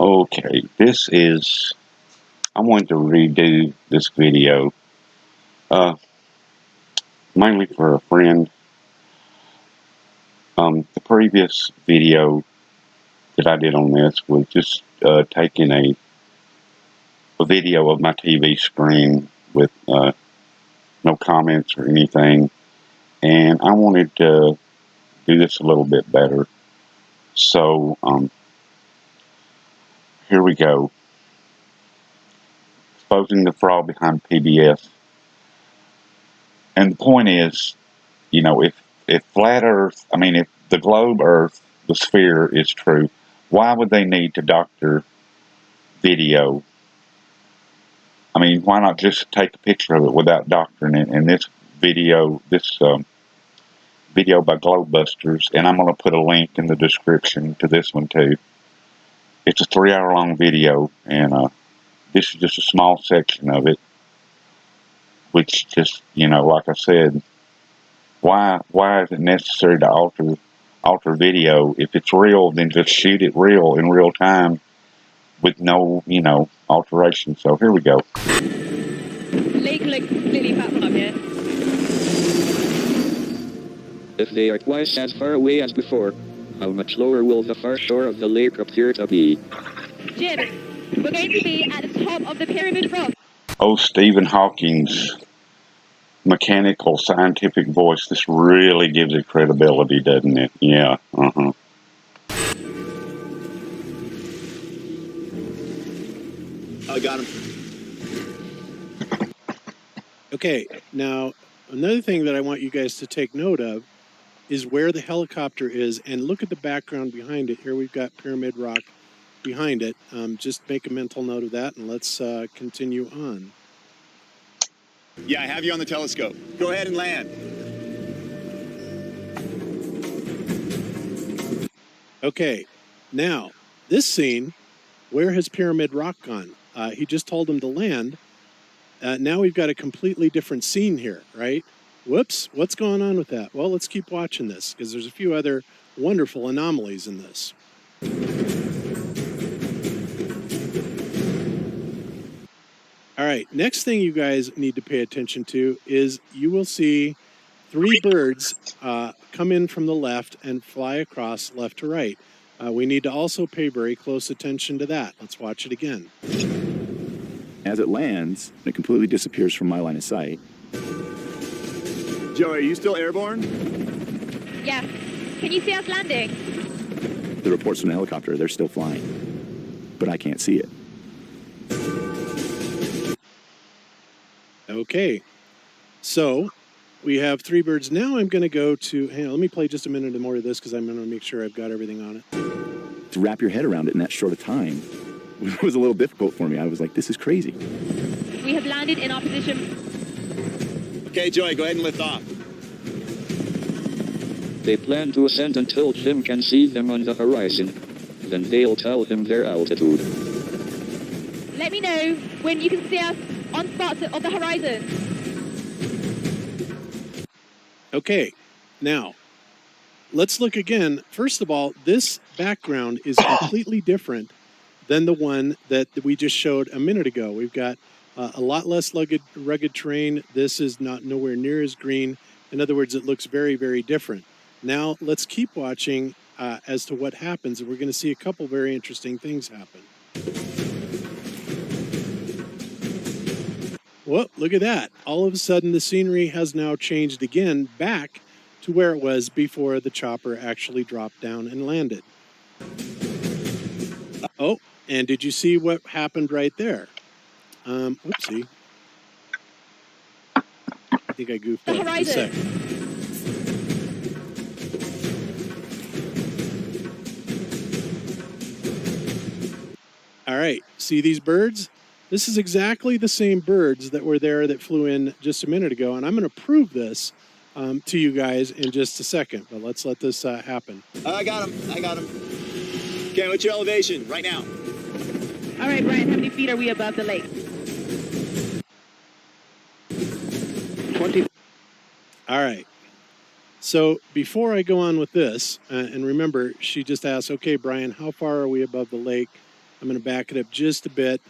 Okay, I wanted to redo this video, mainly for a friend. The previous video that I did on this was just taking a video of my TV screen with no comments or anything, and I wanted to do this a little bit better. So here we go. Exposing the fraud behind PBS. And the point is, if flat Earth, if the globe Earth, the sphere is true, why would they need to doctor video? Why not just take a picture of it without doctoring it? And this video by GLOBEBUSTERS, and I'm going to put a link in the description to this one too. It's a 3-hour-long video, and this is just a small section of it, which just, like I said, why is it necessary to alter video? If it's real, then just shoot it real in real time with no, alteration. So here we go. Lake looks really fat from up here. If they are twice as far away as before, how much lower will the far shore of the lake appear to be? Jim, we're going to be at the top of the pyramid rock. Oh, Stephen Hawking's mechanical scientific voice. This really gives it credibility, doesn't it? Yeah. I got him. Okay, now another thing that I want you guys to take note of is where the helicopter is, and look at the background behind it. Here we've got Pyramid Rock behind it. Just make a mental note of that, and let's continue on. Yeah, I have you on the telescope. Go ahead and land. Okay, now, this scene, where has Pyramid Rock gone? He just told him to land. Now we've got a completely different scene here, right? Whoops, what's going on with that? Well, let's keep watching this, because there's a few other wonderful anomalies in this. All right, next thing you guys need to pay attention to is you will see 3 birds come in from the left and fly across left to right. We need to also pay very close attention to that. Let's watch it again. As it lands, it completely disappears from my line of sight. Joey, are you still airborne? Yeah. Can you see us landing? The reports from the helicopter, they're still flying, but I can't see it. Okay, so we have 3 birds. Now I'm going to go to, hang on, let me play just a minute more of this because I'm going to make sure I've got everything on it. To wrap your head around it in that short a time was a little difficult for me. I was like, this is crazy. We have landed in our position. Okay, Joey, go ahead and lift off. They plan to ascend until Jim can see them on the horizon. Then they'll tell him their altitude. Let me know when you can see us on spots of the horizon. Okay, now let's look again. First of all, this background is completely different than the one that we just showed a minute ago. We've got a lot less rugged terrain. This is nowhere near as green. In other words, it looks very, very different. Now let's keep watching as to what happens, and we're going to see a couple very interesting things happen. Whoa, look at that. All of a sudden, the scenery has now changed again back to where it was before the chopper actually dropped down and landed. Oh, and did you see what happened right there? Oopsie. I think I goofed up. Just a second. All right, see these birds? This is exactly the same birds that were there that flew in just a minute ago, and I'm going to prove this to you guys in just a second, but let's let this happen. I got him. Okay, what's your elevation right now? All right, Brian, how many feet are we above the lake? 20. All right. So before I go on with this, and remember, she just asked, okay, Brian, how far are we above the lake? I'm going to back it up just a bit.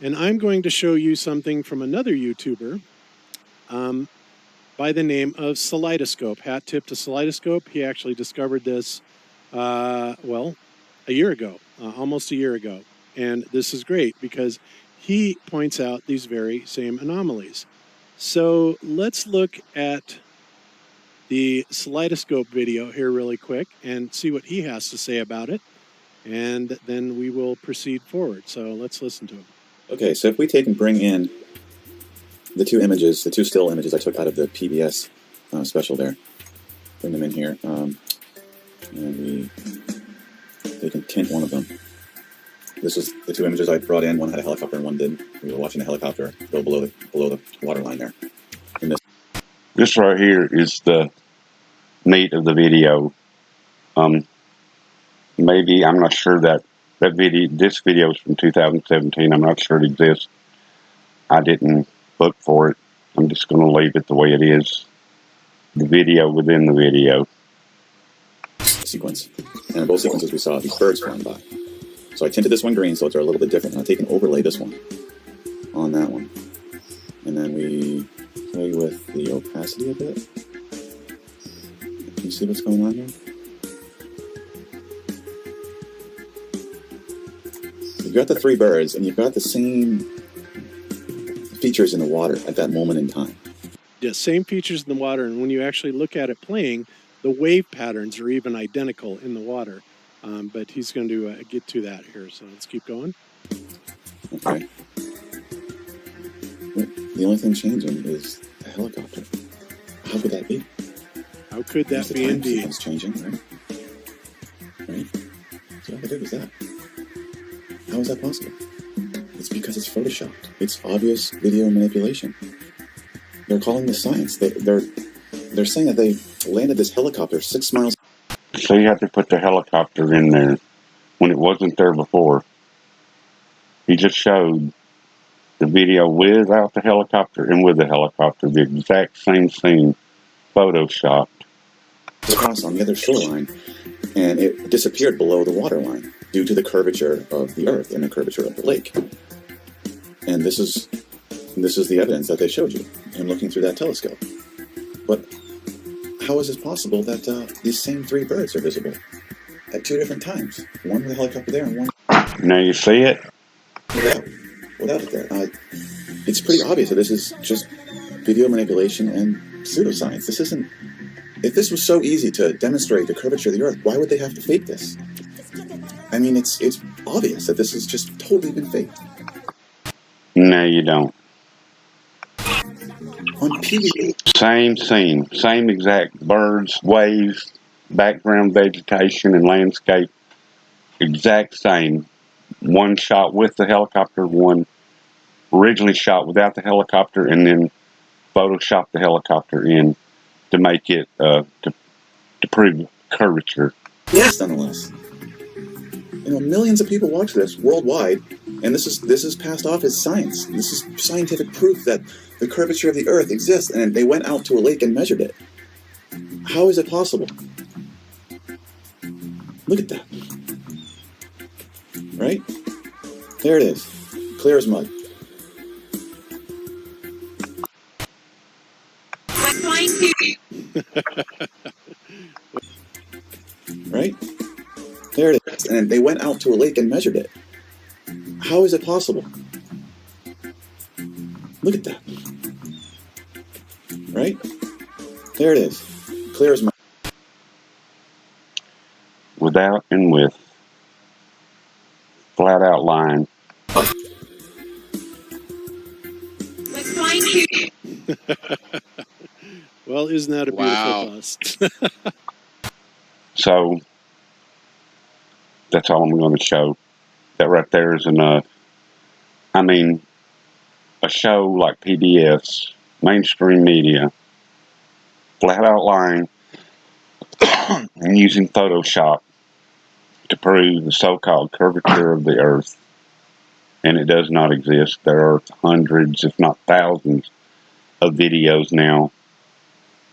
And I'm going to show you something from another YouTuber by the name of Kaleidoscope. Hat tip to Kaleidoscope. He actually discovered this, well, a year ago, almost a year ago. And this is great because he points out these very same anomalies. So let's look at the Kaleidoscope video here really quick and see what he has to say about it. And then we will proceed forward. So let's listen to him. Okay, so if we take and bring in the two images, the two still images I took out of the PBS special there, bring them in here, and they can tint one of them. This is the two images I brought in. One had a helicopter and one didn't. We were watching the helicopter go below the water line there. And This right here is the meat of the video. Maybe, I'm not sure that this video is from 2017. I'm not sure it exists. I didn't look for it. I'm just going to leave it the way it is. The video within the video. sequence. And in both sequences we saw these birds flying by. So I tinted this one green so they're a little bit different. And I'll take and overlay this one on that one. And then we play with the opacity a bit. Can you see what's going on here? You've got the three birds, and you've got the same features in the water at that moment in time. Yeah, same features in the water, and when you actually look at it playing, the wave patterns are even identical in the water. But he's going to get to that here, so let's keep going. Okay. The only thing changing is the helicopter. How could that be? How could that be indeed? It's changing, right? Right? So how big is that? How is that possible? It's because it's photoshopped. It's obvious video manipulation. They're calling this science. They're saying that they landed this helicopter 6 miles. So you have to put the helicopter in there when it wasn't there before. He just showed the video without the helicopter and with the helicopter, the exact same scene, photoshopped. Across on the other shoreline, and it disappeared below the waterline due to the curvature of the earth and the curvature of the lake. And this is the evidence that they showed you, him looking through that telescope. But how is it possible that these same three birds are visible at two different times? One with a helicopter there and one Now you see it? without it there. It's pretty obvious that this is just video manipulation and pseudoscience. This isn't. If this was so easy to demonstrate the curvature of the Earth, why would they have to fake this? I mean, it's obvious that this has just totally been faked. No, you don't. On PBS. Same scene, same exact birds, waves, background vegetation and landscape. Exact same. One shot with the helicopter, one originally shot without the helicopter, and then photoshopped the helicopter in to make it, to prove curvature. Yes, nonetheless. Millions of people watch this worldwide, and this is passed off as science. This is scientific proof that the curvature of the Earth exists, and they went out to a lake and measured it. How is it possible? Look at that. Right? There it is. Clear as mud. Right? There it is. And they went out to a lake and measured it. How is it possible? Look at that. Right? There it is. Clear as mud. Without and with. Flat out line. Well, isn't that a beautiful bust? So that's all I'm going to show. That right there is enough. I mean, a show like PBS, mainstream media, flat out lying and using Photoshop to prove the so-called curvature of the Earth. And it does not exist. There are hundreds, if not thousands, of videos now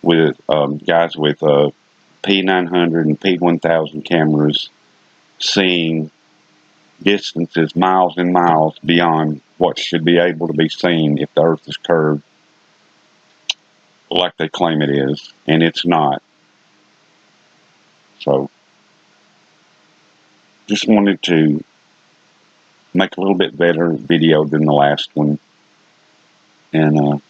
with guys with P900 and P1000 cameras seeing distances miles and miles beyond what should be able to be seen if the Earth is curved like they claim it is, and it's not. So, just wanted to make a little bit better video than the last one, and